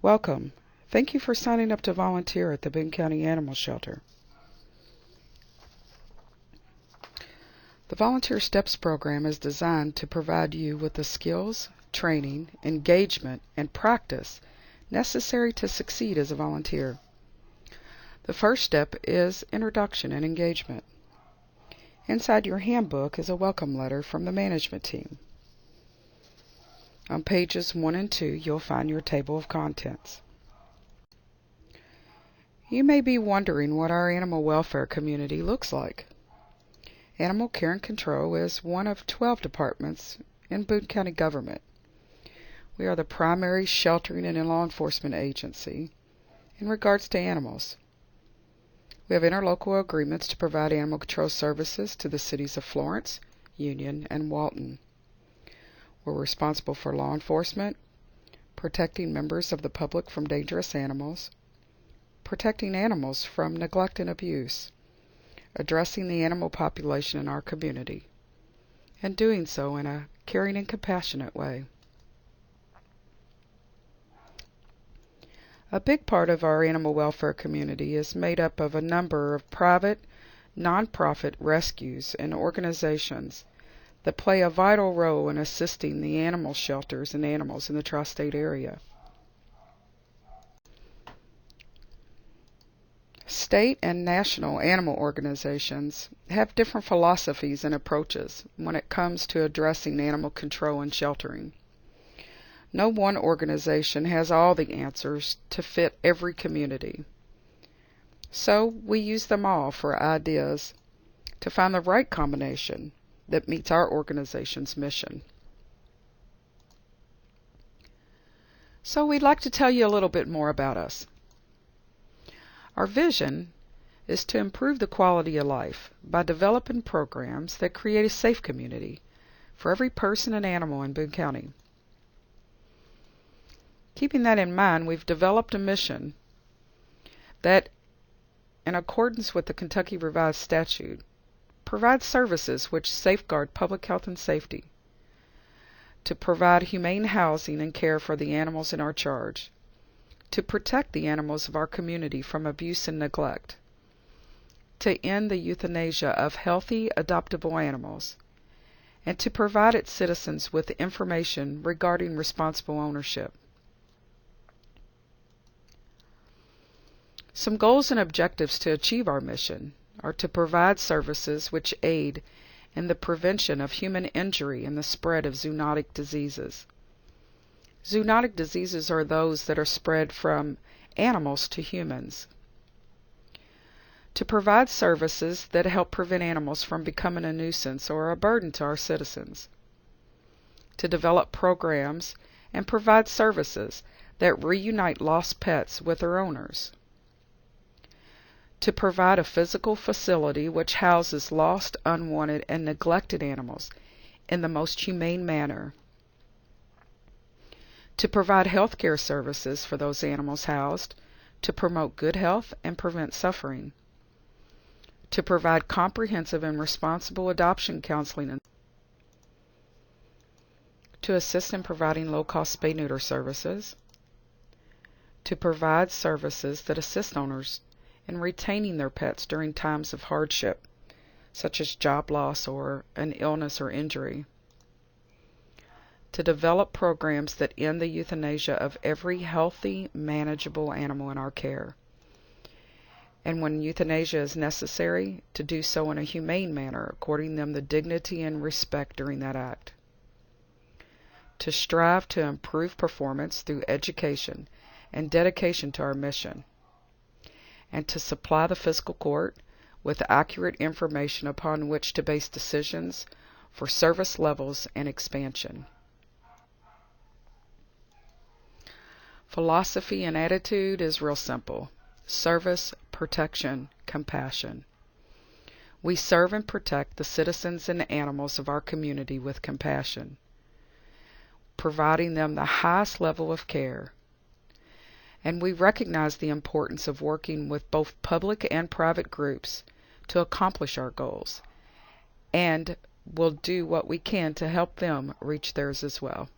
Welcome. Thank you for signing up to volunteer at the Boone County Animal Shelter. The Volunteer Steps program is designed to provide you with the skills, training, engagement, and practice necessary to succeed as a volunteer. The first step is introduction and engagement. Inside your handbook is a welcome letter from the management team. On pages 1 and 2, you'll find your table of contents. You may be wondering what our animal welfare community looks like. Animal Care and Control is one of 12 departments in Boone County government. We are the primary sheltering and law enforcement agency in regards to animals. We have interlocal agreements to provide animal control services to the cities of Florence, Union, and Walton. We're responsible for law enforcement, protecting members of the public from dangerous animals, protecting animals from neglect and abuse, addressing the animal population in our community, and doing so in a caring and compassionate way. A big part of our animal welfare community is made up of a number of private, nonprofit rescues and organizations that play a vital role in assisting the animal shelters and animals in the tri-state area. State and national animal organizations have different philosophies and approaches when it comes to addressing animal control and sheltering. No one organization has all the answers to fit every community. So we use them all for ideas to find the right combination that meets our organization's mission. So we'd like to tell you a little bit more about us. Our vision is to improve the quality of life by developing programs that create a safe community for every person and animal in Boone County. Keeping that in mind, we've developed a mission that, in accordance with the Kentucky Revised Statute, provides services which safeguard public health and safety, to provide humane housing and care for the animals in our charge, to protect the animals of our community from abuse and neglect, to end the euthanasia of healthy, adoptable animals, and to provide its citizens with information regarding responsible ownership. Some goals and objectives to achieve our mission are to provide services which aid in the prevention of human injury and the spread of zoonotic diseases. Zoonotic diseases are those that are spread from animals to humans. To provide services that help prevent animals from becoming a nuisance or a burden to our citizens. To develop programs and provide services that reunite lost pets with their owners. To provide a physical facility which houses lost, unwanted, and neglected animals in the most humane manner. To provide health care services for those animals housed, to promote good health and prevent suffering. To provide comprehensive and responsible adoption counseling, and to assist in providing low-cost spay-neuter services. To provide services that assist owners in retaining their pets during times of hardship, such as job loss or an illness or injury. To develop programs that end the euthanasia of every healthy, manageable animal in our care. And when euthanasia is necessary, to do so in a humane manner, according them the dignity and respect during that act. To strive to improve performance through education and dedication to our mission. And to supply the fiscal court with accurate information upon which to base decisions for service levels and expansion. Philosophy and attitude is real simple. Service, protection, compassion. We serve and protect the citizens and animals of our community with compassion, providing them the highest level of care. And we recognize the importance of working with both public and private groups to accomplish our goals, and will do what we can to help them reach theirs as well.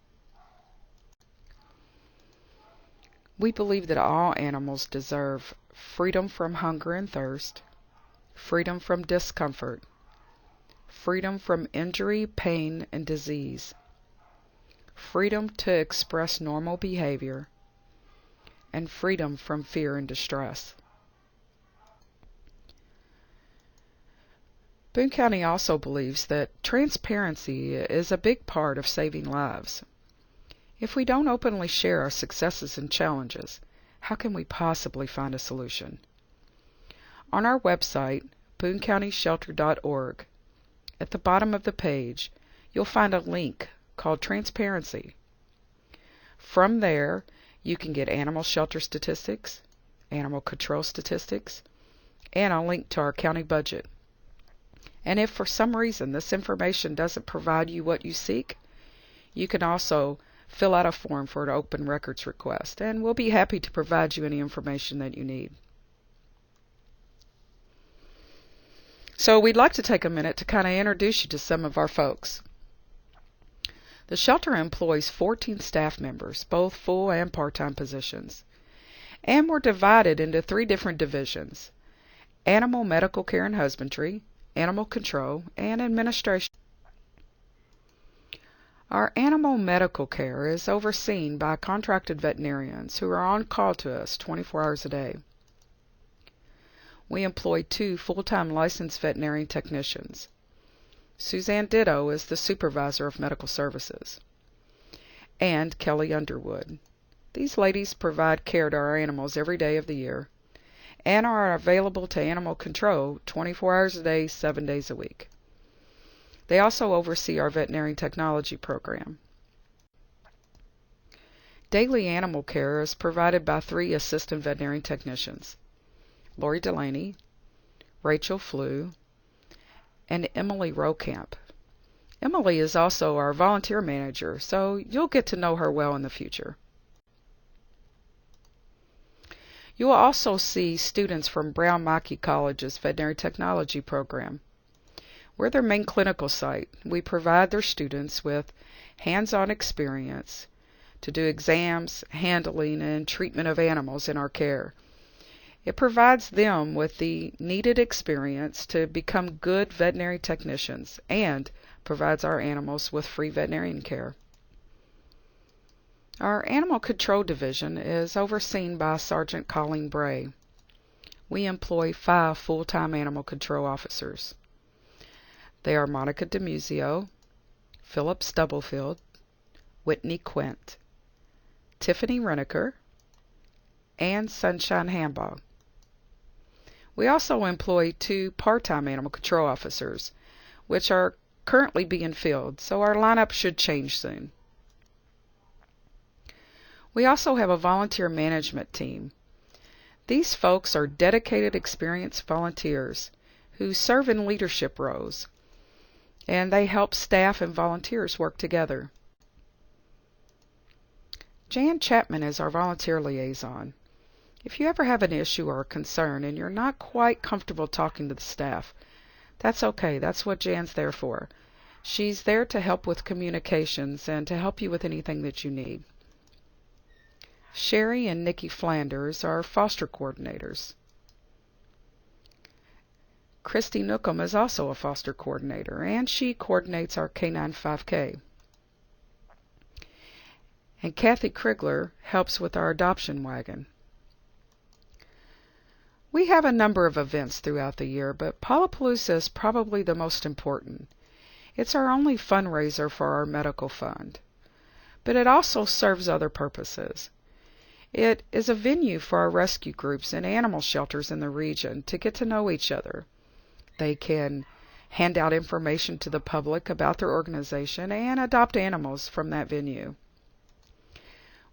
We believe that all animals deserve freedom from hunger and thirst, freedom from discomfort, freedom from injury, pain, and disease, freedom to express normal behavior, and freedom from fear and distress. Boone County also believes that transparency is a big part of saving lives. If we don't openly share our successes and challenges, how can we possibly find a solution? On our website, boonecountyshelter.org, at the bottom of the page, you'll find a link called Transparency. From there, you can get animal shelter statistics, animal control statistics, and a link to our county budget. And if for some reason this information doesn't provide you what you seek, you can also fill out a form for an open records request, and we'll be happy to provide you any information that you need. So we'd like to take a minute to kind of introduce you to some of our folks. The shelter employs 14 staff members, both full and part-time positions. And we're divided into 3 different divisions: animal medical care and husbandry, animal control, and administration. Our animal medical care is overseen by contracted veterinarians who are on call to us 24 hours a day. We employ 2 full-time licensed veterinary technicians. Suzanne Ditto is the supervisor of medical services, and Kelly Underwood. These ladies provide care to our animals every day of the year and are available to animal control 24 hours a day, 7 days a week. They also oversee our veterinary technology program. Daily animal care is provided by 3 assistant veterinary technicians: Lori Delaney, Rachel Flew, and Emily Rokamp. Emily is also our volunteer manager, so you'll get to know her well in the future. You will also see students from Brown Mackie College's veterinary technology program. We're their main clinical site. We provide their students with hands-on experience to do exams, handling, and treatment of animals in our care. It provides them with the needed experience to become good veterinary technicians and provides our animals with free veterinarian care. Our Animal Control Division is overseen by Sergeant Colleen Bray. We employ 5 full-time animal control officers. They are Monica DeMuzio, Philip Stubblefield, Whitney Quint, Tiffany Reneker, and Sunshine Hambaugh. We also employ 2 part-time animal control officers, which are currently being filled, so our lineup should change soon. We also have a volunteer management team. These folks are dedicated, experienced volunteers who serve in leadership roles, and they help staff and volunteers work together. Jan Chapman is our volunteer liaison. If you ever have an issue or a concern and you're not quite comfortable talking to the staff, that's okay. That's what Jan's there for. She's there to help with communications and to help you with anything that you need. Sherry and Nikki Flanders are foster coordinators. Christy Nookham is also a foster coordinator, and she coordinates our K9 5K. And Kathy Krigler helps with our adoption wagon. We have a number of events throughout the year, but PHILOSOPHIES is probably the most important. It's our only fundraiser for our medical fund, but it also serves other purposes. It is a venue for our rescue groups and animal shelters in the region to get to know each other. They can hand out information to the public about their organization and adopt animals from that venue.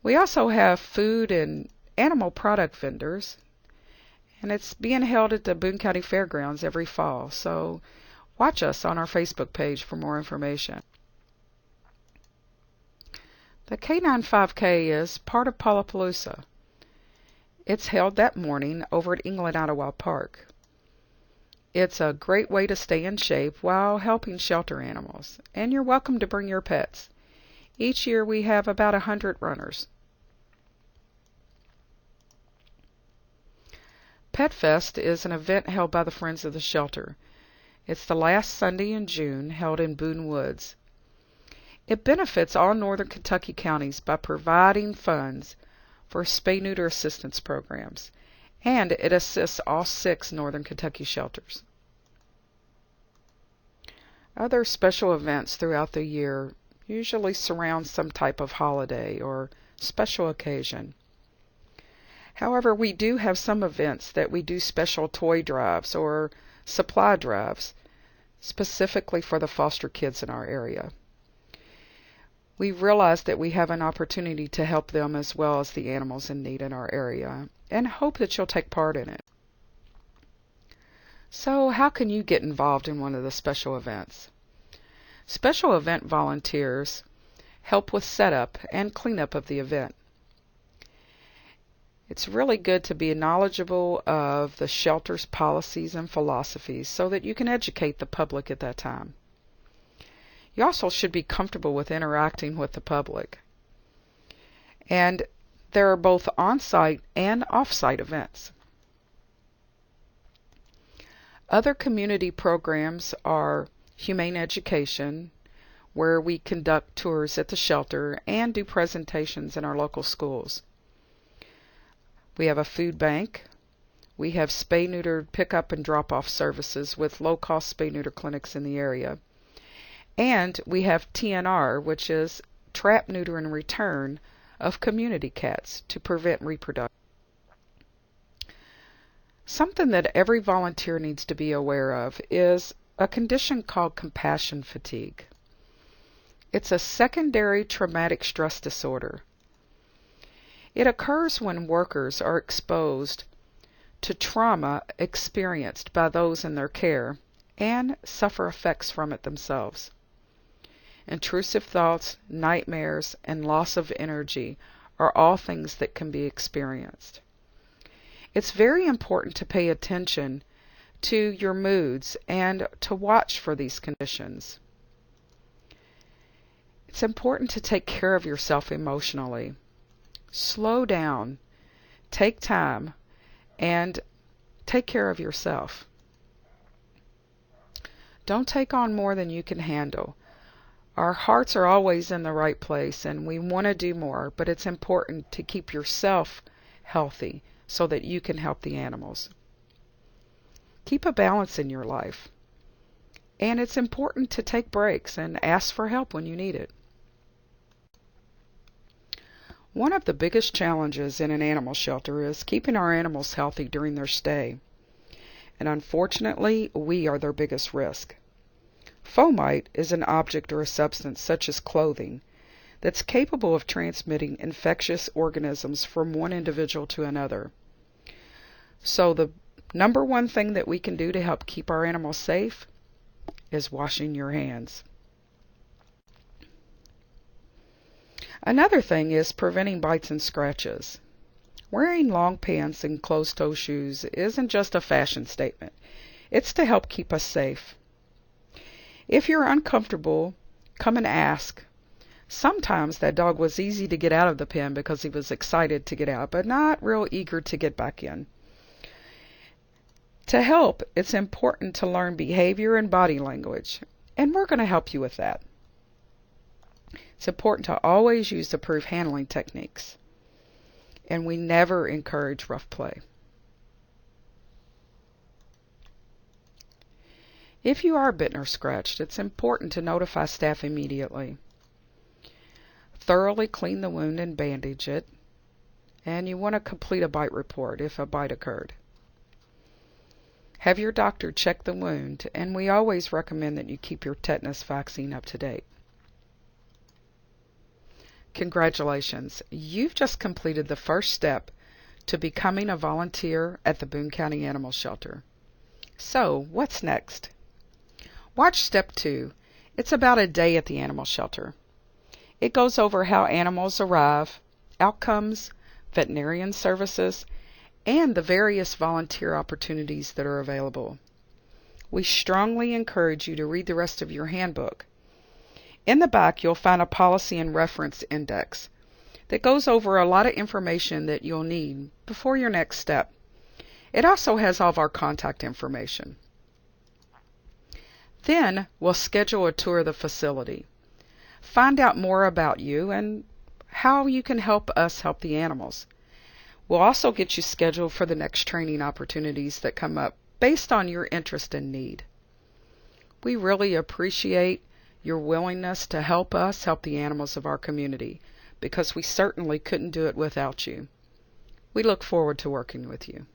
We also have food and animal product vendors, and it's being held at the Boone County Fairgrounds every fall, so watch us on our Facebook page for more information. The K9 5K is part of Palapalooza. It's held that morning over at England Ottawa Park. It's a great way to stay in shape while helping shelter animals, and you're welcome to bring your pets. Each year we have about 100 runners. Pet Fest is an event held by the Friends of the Shelter. It's the last Sunday in June, held in Boone Woods. It benefits all northern Kentucky counties by providing funds for spay-neuter assistance programs, and it assists all 6 northern Kentucky shelters. Other special events throughout the year usually surround some type of holiday or special occasion. However, we do have some events that we do special toy drives or supply drives specifically for the foster kids in our area. We realize that we have an opportunity to help them as well as the animals in need in our area, and hope that you'll take part in it. So, how can you get involved in one of the special events? Special event volunteers help with setup and cleanup of the event. It's really good to be knowledgeable of the shelter's policies and philosophies so that you can educate the public at that time. You also should be comfortable with interacting with the public. And there are both on-site and off-site events. Other community programs are humane education, where we conduct tours at the shelter and do presentations in our local schools. We have a food bank. We have spay-neuter pickup and drop-off services with low-cost spay-neuter clinics in the area. And we have TNR, which is trap, neuter, and return of community cats to prevent reproduction. Something that every volunteer needs to be aware of is a condition called compassion fatigue. It's a secondary traumatic stress disorder. It occurs when workers are exposed to trauma experienced by those in their care and suffer effects from it themselves. Intrusive thoughts, nightmares, and loss of energy are all things that can be experienced. It's very important to pay attention to your moods and to watch for these conditions. It's important to take care of yourself emotionally. Slow down, take time, and take care of yourself. Don't take on more than you can handle. Our hearts are always in the right place and we want to do more, but it's important to keep yourself healthy so that you can help the animals. Keep a balance in your life. And it's important to take breaks and ask for help when you need it. One of the biggest challenges in an animal shelter is keeping our animals healthy during their stay. And unfortunately, we are their biggest risk. Fomite is an object or a substance such as clothing that's capable of transmitting infectious organisms from one individual to another. So the number one thing that we can do to help keep our animals safe is washing your hands. Another thing is preventing bites and scratches. Wearing long pants and closed-toe shoes isn't just a fashion statement. It's to help keep us safe. If you're uncomfortable, come and ask. Sometimes that dog was easy to get out of the pen because he was excited to get out, but not real eager to get back in. To help, it's important to learn behavior and body language, and we're going to help you with that. It's important to always use approved handling techniques, and we never encourage rough play. If you are bitten or scratched, it's important to notify staff immediately. Thoroughly clean the wound and bandage it, and you want to complete a bite report if a bite occurred. Have your doctor check the wound, and we always recommend that you keep your tetanus vaccine up to date. Congratulations, you've just completed the first step to becoming a volunteer at the Boone County Animal Shelter. So, what's next? Watch Step 2. It's about a day at the animal shelter. It goes over how animals arrive, outcomes, veterinarian services, and the various volunteer opportunities that are available. We strongly encourage you to read the rest of your handbook. In the back, you'll find a policy and reference index that goes over a lot of information that you'll need before your next step. It also has all of our contact information. Then we'll schedule a tour of the facility. Find out more about you and how you can help us help the animals. We'll also get you scheduled for the next training opportunities that come up based on your interest and need. We really appreciate your willingness to help us help the animals of our community, because we certainly couldn't do it without you. We look forward to working with you.